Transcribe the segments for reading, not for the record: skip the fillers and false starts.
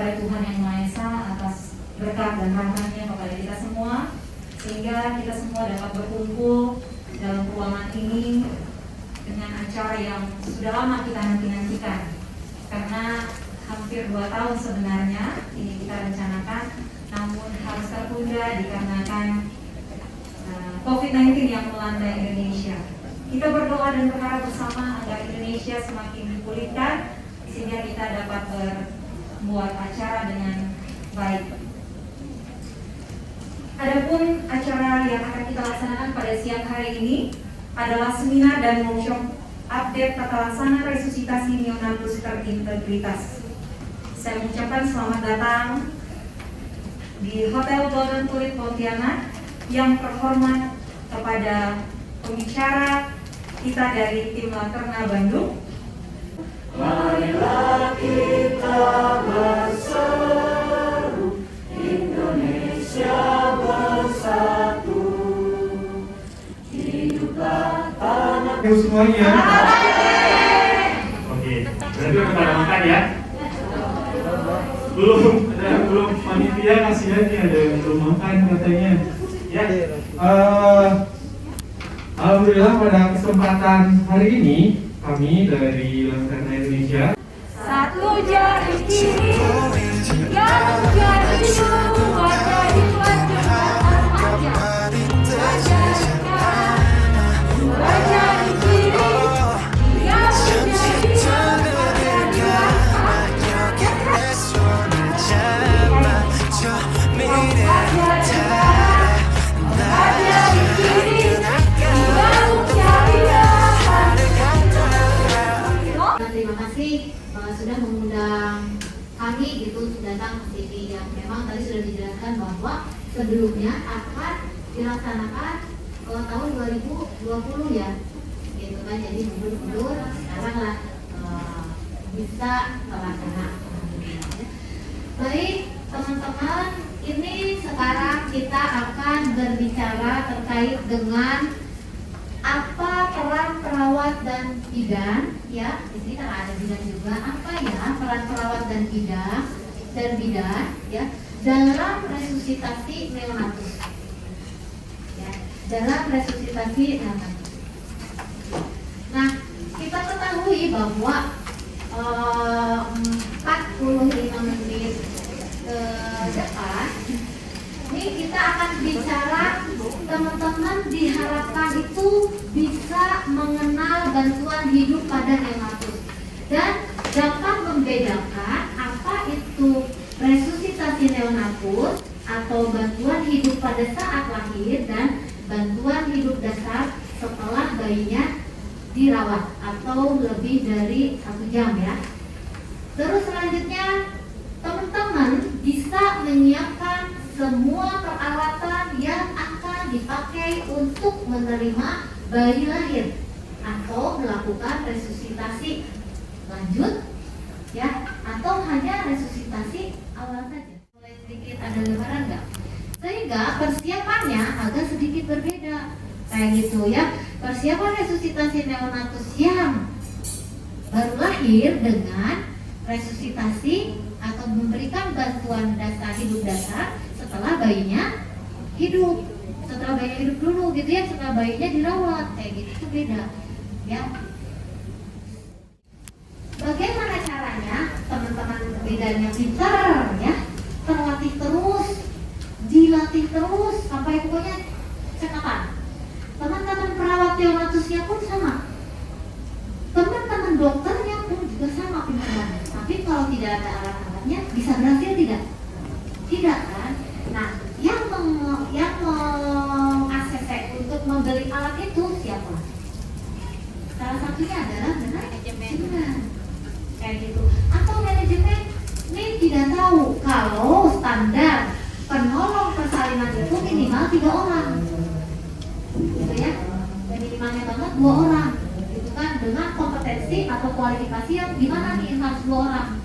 kepada Tuhan Yang Maha Esa atas berkat dan rahmat-Nya kepada kita semua, sehingga kita semua dapat berkumpul dalam ruangan ini dengan acara yang sudah lama kita nanti-nantikan. Karena hampir 2 tahun sebenarnya ini kita rencanakan, namun harus tertunda dikarenakan COVID-19 yang melanda Indonesia. Kita berdoa dan berharap bersama agar Indonesia semakin dipulihkan sehingga kita dapat membuat acara dengan baik. Adapun acara yang akan kita laksanakan pada siang hari ini adalah seminar dan workshop update tata laksana resusitasi neonatus terintegritas. Saya mengucapkan selamat datang di Hotel Golden Tulip Pontianak, yang terhormat kepada pembicara kita dari tim Laterna Bandung. Marilah kita berseru, Indonesia bersatu, hiduplah tanah. Semuanya. Oke, berarti udah pada makan ya? Belum panitia kasihan nih, ada yang belum makan katanya. Ya, alhamdulillah pada kesempatan hari ini kami dari Laterna Indonesia. Satu jari kiri, yang jari dua, jari dua jembatan aja. Dua jari kanan, dua jari kiri, yang jari dua, jari dua Terima kasih sudah mengundang kami gitu datang ke sini, yang memang tadi sudah dijelaskan bahwa sebelumnya akan dilaksanakan tahun 2020 ya, gitu kan, jadi mundur sekarang lah bisa terlaksana. Baik teman-teman, ini sekarang kita akan berbicara terkait dengan apa peran perawat dan bidan, ya. Di sini kan ada bidan juga. Apa ya peran perawat dan bidan, ya, dalam resusitasi neonatus, ya, dalam resusitasi neonatus. Nah, kita ketahui bahwa 45 menit ke depan ini kita akan bicara, teman-teman diharapkan itu bisa mengenal bantuan hidup pada neonatus dan dapat membedakan apa itu resusitasi neonatus atau bantuan hidup pada saat lahir dan bantuan hidup dasar setelah bayinya dirawat atau lebih dari 1 jam ya. Terus selanjutnya teman-teman bisa menyiapkan semua peralatan yang akan dipakai untuk menerima bayi lahir atau melakukan resusitasi lanjut, ya, atau hanya resusitasi awal saja. Mulai sedikit ada gambaran nggak? Sehingga persiapannya agak sedikit berbeda, kayak gitu ya. Persiapan resusitasi neonatus yang baru lahir dengan resusitasi atau memberikan bantuan dasar hidup dasar setelah bayinya hidup, setelah bayinya hidup dulu gitu ya, setelah bayinya dirawat, kayak gitu itu beda ya. Bagaimana caranya teman-teman bidannya pintar ya, terlatih terus, dilatih terus sampai pokoknya cekatan. Teman-teman perawat neonatusnya pun sama, teman-teman dokternya pun juga sama pintarnya. Tapi kalau tidak ada alat-alatnya bisa berhasil tidak? Tidak kan? Nah, yang meng-ACC untuk membeli alat itu siapa? Salah satunya adalah manajemen, kayak gitu. Atau manajemen ini tidak tahu kalau standar penolong persalinan itu minimal 3 orang, gitu ya. Minimalnya banget 2 orang, gitu kan, dengan kompetensi atau kualifikasi yang gimana nih harus 2 orang.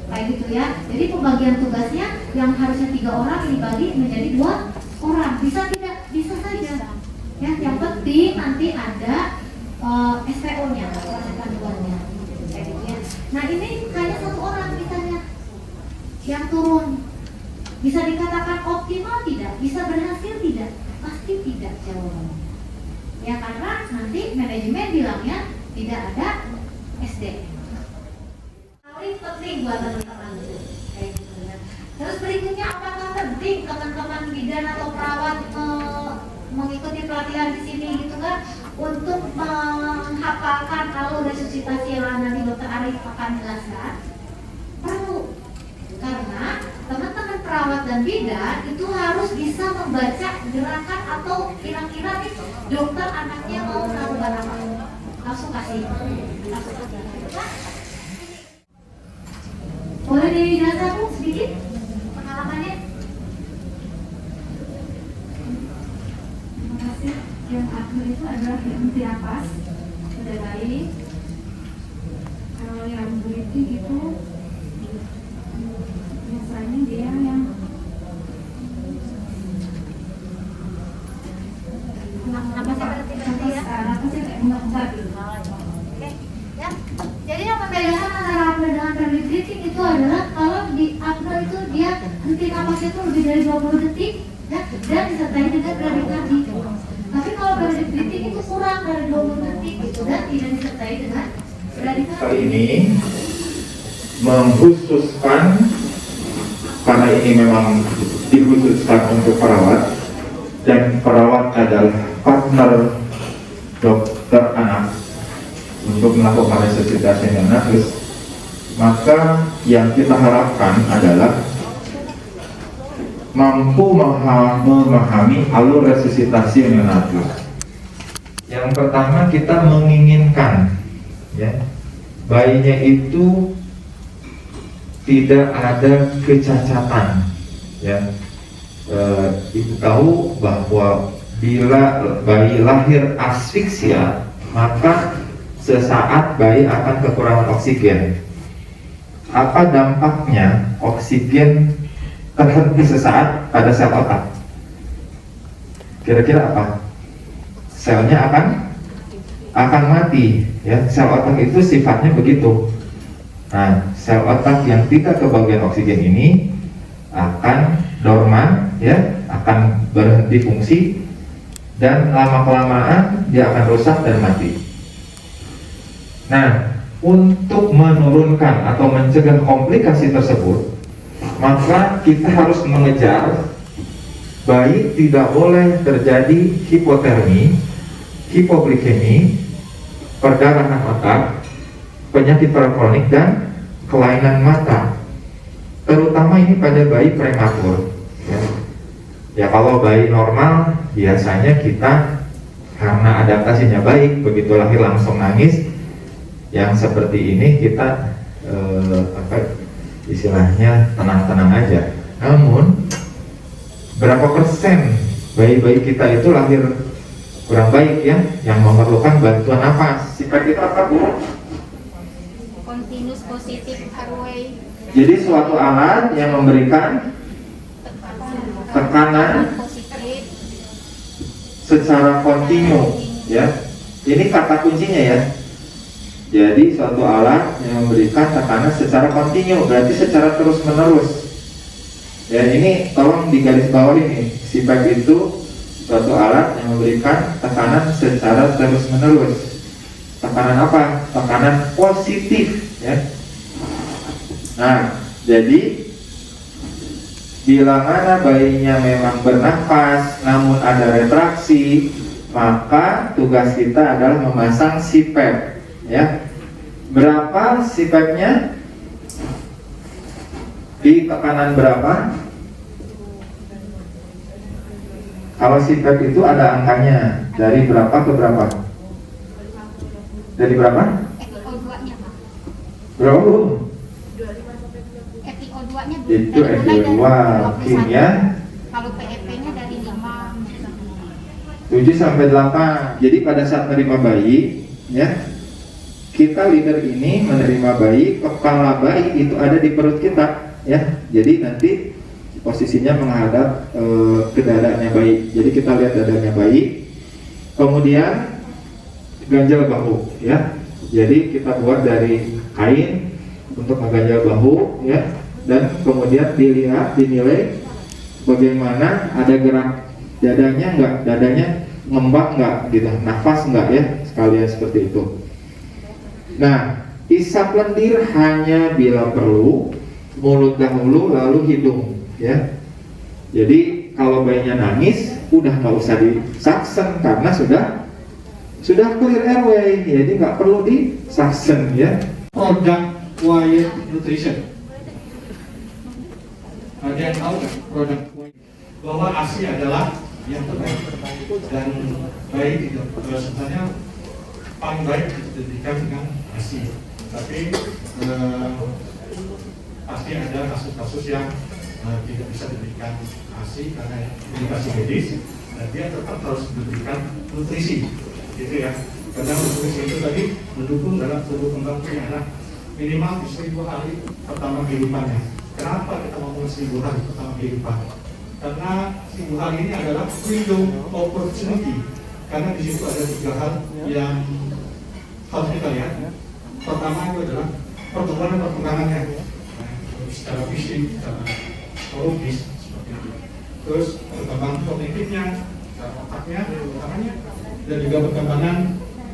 Kayak gitu ya. Jadi pembagian tugasnya yang harusnya 3 orang dibagi menjadi 2 orang. Bisa tidak? Bisa saja. Ya, yang penting nanti ada SPO-nya, panduannya. Kayak gitu ya. Nah, ini hanya 1 orang misalnya. yang turun. Bisa dikatakan optimal tidak? Bisa berhasil tidak? Pasti tidak jawabannya. Ya karena nanti manajemen bilangnya tidak ada SDM. Paling penting buat teman-teman itu. Kayak gitu ya. Terus berikutnya apakah penting teman-teman bidan atau perawat mengikuti pelatihan di sini gitu kan untuk menghafalkan alur resusitasi yang nanti Dokter Arif akan jelaskan? Perlu, karena teman-teman perawat dan bidan itu harus bisa membaca gerakan atau kira-kira nih dokter anaknya mau melakukan apa. Langsung kasih. Boleh dijelaskan Bu sedikit pengalamannya? Terima kasih. Yang akhir itu adalah henti napas, sudah baik. Kalau yang breathing itu biasanya dia yang Napasnya berhenti ya. napasnya kayak enggak gitu. Oke, ya. Jadi yang membedakan antara apnea dengan pelvic breathing itu adalah kalau di apnea itu dia henti napasnya itu lebih dari 20 detik ya, dan disertai dengan bradikadi. Tapi kalau pelvic breathing itu kurang dari 20 detik gitu, dan tidak disertai dengan bradikadi. Kali ini mengkhususkan karena ini memang dikhususkan untuk perawat dan perawat adalah partner dokter anak untuk melakukan resusitasi neonatus, maka yang kita harapkan adalah mampu memahami alur resusitasi neonatus. Yang pertama kita menginginkan ya bayinya itu tidak ada kecacatan ya. Ibu tahu bahwa bila bayi lahir asfiksia maka sesaat bayi akan kekurangan oksigen. Apa dampaknya oksigen terhenti sesaat pada sel otak? Kira-kira apa? Selnya akan mati ya. Sel otak itu sifatnya begitu. Nah, sel otak yang tidak kebagian oksigen ini akan dorman ya, akan berhenti fungsi dan lama-kelamaan dia akan rusak dan mati. Nah, untuk menurunkan atau mencegah komplikasi tersebut, maka kita harus mengejar baik tidak boleh terjadi hipotermi, hipoglikemi, perdarahan otak, penyakit parakronik dan kelainan mata. Terutama ini pada bayi prematur. Ya kalau bayi normal biasanya kita karena adaptasinya baik, begitu lahir langsung nangis. Yang seperti ini kita istilahnya tenang-tenang aja. Namun berapa persen bayi-bayi kita itu lahir kurang baik ya, yang memerlukan bantuan nafas? Sifat itu apa Bu? Continuous positive airway. Jadi suatu alat yang memberikan tekanan Positif. secara kontinu ya. Ini kata kuncinya ya. Jadi suatu alat yang memberikan tekanan secara kontinu, berarti secara terus menerus. Ya ini tolong digarisbawahi nih. CPAP itu suatu alat yang memberikan tekanan secara terus menerus. Tekanan apa? Tekanan positif ya. Nah, jadi bila mana bayinya memang bernafas namun ada retraksi, maka tugas kita adalah memasang CPAP ya. Berapa CPAP-nya? Di tekanan berapa? Kalau CPAP itu ada angkanya dari berapa ke berapa? Dari berapa? FiO2-nya, Pak. Berapa Bu? FiO2-nya Itu FiO2 kimia. Kalau PEP-nya dari 5. 7 sampai 8. Jadi pada saat menerima bayi, ya, kita leader ini menerima bayi, kepala bayi itu ada di perut kita, ya. Jadi nanti posisinya menghadap ke dadanya bayi. Jadi kita lihat dadanya bayi. Kemudian ganjal bahu, ya. Jadi kita buat dari kain untuk mengganjal bahu, ya. dan kemudian dinilai bagaimana ada gerak dadanya enggak, dadanya ngembang enggak gitu, nafas enggak ya, sekalian seperti itu. Nah, isap lendir hanya bila perlu, mulut dahulu lalu hidung ya. Jadi kalau bayinya nangis udah nggak usah disaksen karena sudah clear airway, jadi nggak perlu disaksen ya. Produk Quiet Nutrition. Ada yang tahu nggak produk Quiet? Bahwa ASI adalah yang terbaik dan baik itu sebenarnya paling baik diberikan dengan ASI. Tapi pasti ada kasus-kasus yang tidak bisa diberikan ASI karena indikasi medis, dan dia tetap harus diberikan nutrisi, gitu ya. Karena nutrisi itu tadi mendukung dalam tumbuh kembang anak minimal 1000 hari pertama kehidupannya. Kenapa kita ngomong 1000 hari pertama kehidupan? Karena 1000 hari ini adalah window opportunity. Karena di situ ada 3 hal yang harus kita lihat. Pertama itu adalah pertumbuhan dan perkembangannya, secara fisik, secara psikologis, seperti itu. Terus perkembangan kognitifnya, secara otaknya, utamanya, dan juga perkembangan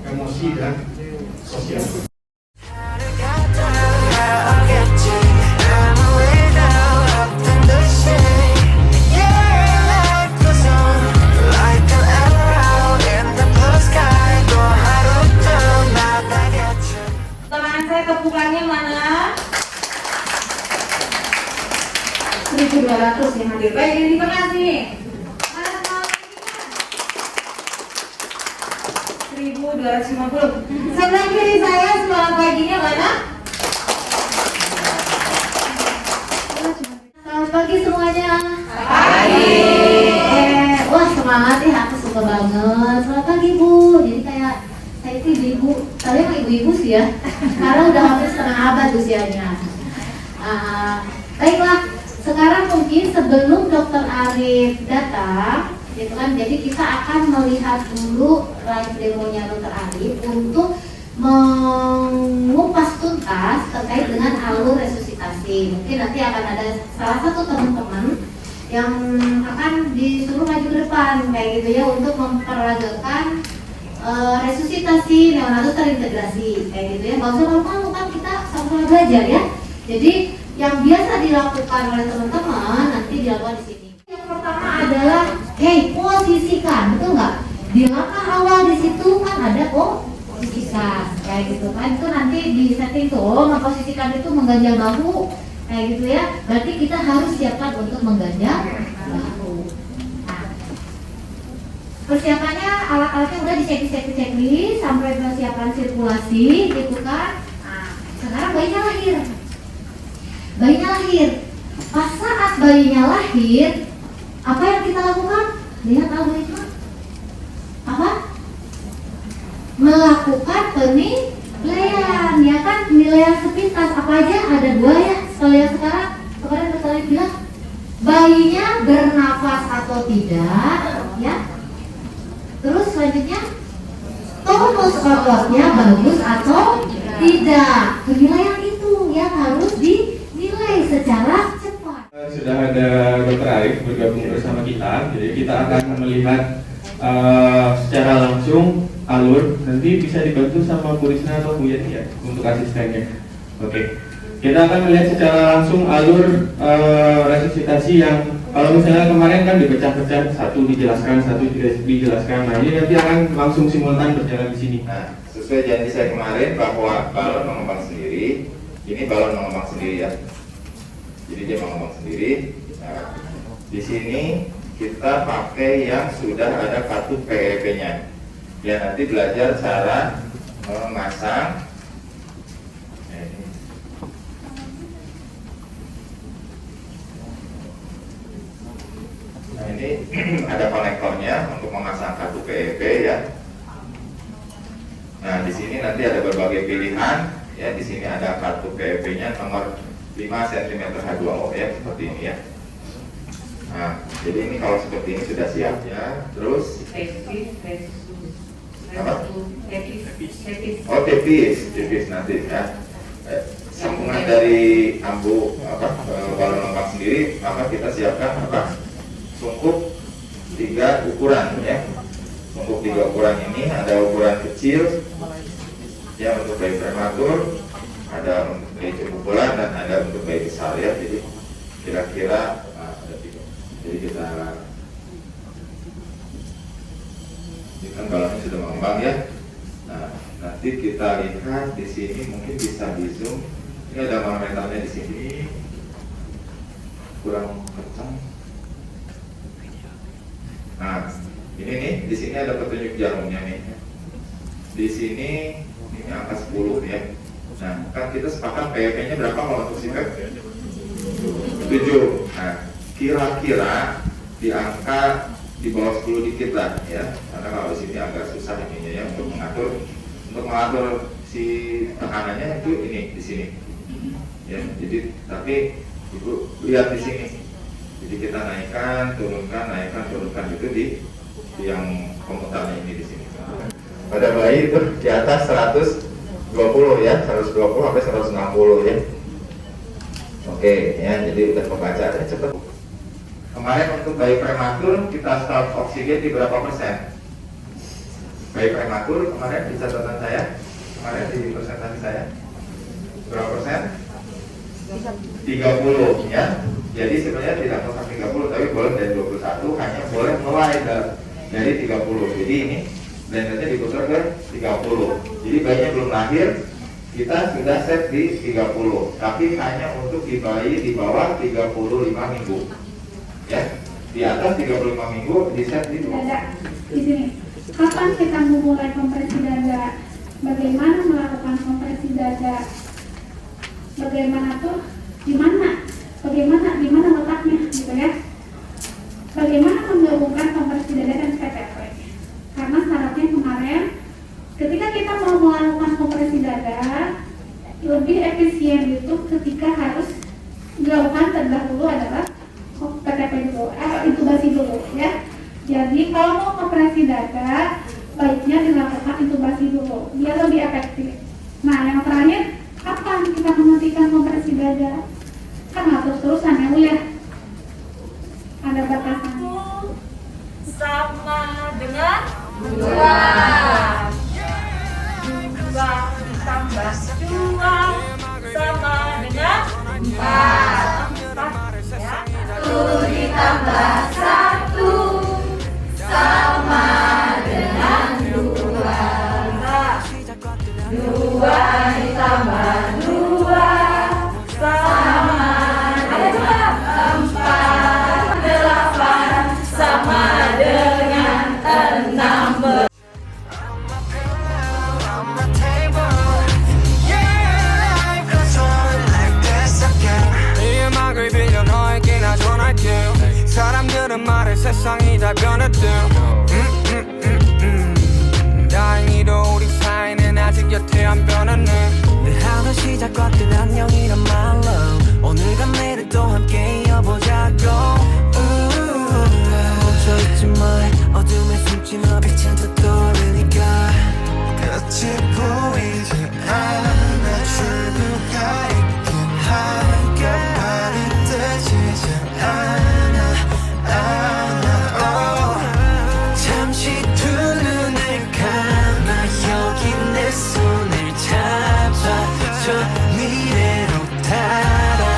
emosi dan sosial. Teman saya tepukannya mana? 1.200 yang hadir. Baik, ini terima kasih. Mana semangat 1.250. Sebelah kiri saya semangat paginya mana? Selamat pagi semuanya. Pagi. Wah semangat ya, aku suka banget. Selamat pagi Bu. Jadi kayak saya itu ibu, tapi emang ibu-ibu sih ya. Karena udah hampir setengah abad usianya. Baiklah, sekarang mungkin sebelum Dr. Arif datang, gitu kan. Jadi kita akan melihat dulu live demonya Dr. Arif untuk mengupas tuntas terkait dengan alur resusitasi. Mungkin nanti akan ada salah satu teman-teman yang akan disuruh maju ke depan kayak gitu ya, untuk memperagakan resusitasi neonatus terintegrasi kayak gitu ya. Nggak usah malu-malu, kan kita sama-sama belajar ya. Jadi yang biasa dilakukan oleh teman-teman nanti dilakukan di sini. Yang pertama adalah posisikan, betul nggak? Di langkah awal di situ kan ada posisikan kayak gitu kan. Itu nanti di setting tuh, memposisikan itu mengganjal bahu kayak gitu ya. Berarti kita harus siapkan untuk mengganjal bahu. Nah, persiapannya alat-alatnya udah dicek-checklist sampai persiapan sirkulasi gitu kan. Nah, sekarang bayinya lahir. Pas saat bayinya lahir, apa yang kita lakukan? Lihat algoritma. Apa? Melakukan penilaian, ya kan? Penilaian sepintas apa aja? Ada 2 ya. Sekalian sekarang Dr. bilang bayinya bernafas atau tidak, ya. Terus selanjutnya tonus ototnya bagus atau tidak. Penilaian itu yang harus dinilai secara cepat. Sudah ada Dr. Arif bergabung bersama kita, jadi kita akan melihat secara langsung alur. Nanti bisa dibantu sama Bu Risna atau Bu Yati ya untuk asistennya. Oke. Kita akan melihat secara langsung alur resusitasi yang kalau misalnya kemarin kan dipecah-pecah, satu dijelaskan, satu dijelaskan. Nah, ini nanti akan langsung simultan berjalan di sini. Nah, sesuai janji saya kemarin bahwa balon mengembang sendiri, ini balon mengembang sendiri ya. Jadi dia mengembang sendiri. Nah, di sini kita pakai yang sudah ada kartu PEP-nya. Ya, nanti belajar cara memasang. Nah, ini ada konektornya untuk memasang kartu PEP ya. Nah, di sini nanti ada berbagai pilihan ya. Di sini ada kartu PEP-nya nomor 5 cm H2O ya, seperti ini ya. Nah, jadi ini kalau seperti ini sudah siap ya. Terus apa? Tepis nanti ya. sambungan dari ambu balon lengkap sendiri, maka kita siapkan sungkup 3 ukuran ya. Sungkup 3 ukuran ini ada ukuran kecil ya untuk bayi prematur, ada untuk bayi cukup bulan, dan ada untuk bayi besar ya. Jadi kira-kira ada 3. Jadi kita ini kan balonnya sudah mengembang ya. Nah, nanti kita lihat di sini, mungkin bisa di zoom. Ini ada manometernya di sini, kurang kencang. Nah, ini nih, di sini ada petunjuk jarumnya nih. Di sini ini angka 10 ya. Nah, kan kita sepakat PEP-nya berapa kalau untuk si PEP? 7. Nah, kira-kira di angka di bawah 10 dikit lah ya. Karena kalau di sini agak susah ininya ya untuk mengatur si tekanannya itu ini di sini. Ya, jadi tapi Ibu lihat di sini. Jadi kita naikkan, turunkan itu di yang komuternya ini di sini. Pada bayi itu di atas 120 ya, 120 sampai 160 ya. Oke ya, jadi udah kebaca ya, cepet. Kemarin untuk bayi prematur kita start oksigen di berapa persen? Bayi prematur kemarin di catatan saya, kemarin di presentasi saya berapa persen? 30 ya. Jadi sebenarnya tidak usah 30, tapi boleh dari 21, hanya boleh mulai dari 30. Jadi ini blendernya diputar ke 30. Jadi bayinya belum lahir, kita sudah set di 30. Tapi hanya untuk di bayi di bawah 35 minggu. Ya, di atas 35 minggu di set di 20. Dada di sini. Kapan kita memulai kompresi dada? Bagaimana melakukan kompresi dada? Bagaimana tuh? Di mana letaknya gitu ya? Bagaimana menggabungkan kompresi dada dan PPP? Karena syaratnya kemarin ketika kita mau melakukan kompresi dada lebih efisien itu ketika harus dilakukan terdahulu adalah PPP dulu, intubasi dulu ya. Jadi kalau mau kompresi dada baiknya dilakukan intubasi dulu biar lebih efektif. Nah yang terakhir, kapan kita menghentikan kompresi dada? Kan nggak terus-terusan ya Bu ya, ada batasannya. Sama dengan 2 ditambah 2 sama dengan 4 ya. 1 ditambah 1 sama dengan 2. 2 ditambah 2 sama dengan 4. 8 sama dengan 16. 사람들은 말해 세상이 다 변했대. 다행히도 우리 사이는 아직 여태 안 변했네. 늘 하루 시작과 끝 안녕이란 말로 오늘과 내일 또 함께 이어보자고. 멈춰있지 마 어둠에 숨지 마 빛은 또 떠오르니까 끝이 보이지 않아 출구가 있긴 하니까 발이 뜨지지 않아. 잠시 두 눈을 감아 여기 내 손을 잡아줘 미래로 달아나자.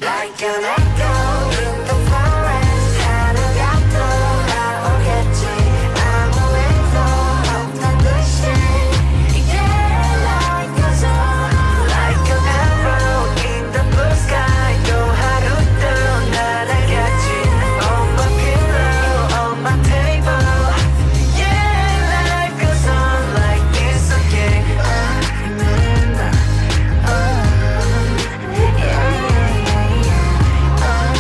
Like an echo in the forest 하루가 돌아오겠지 아무 일도 없는 듯이 Yeah, like a sun Like an arrow in the blue sky 또 하루도 날아갔지 On my pillow, on my table Yeah, like a sun like this again I remember yeah, yeah, yeah, yeah.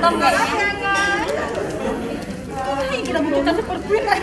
Kita butuhkan seperti ini.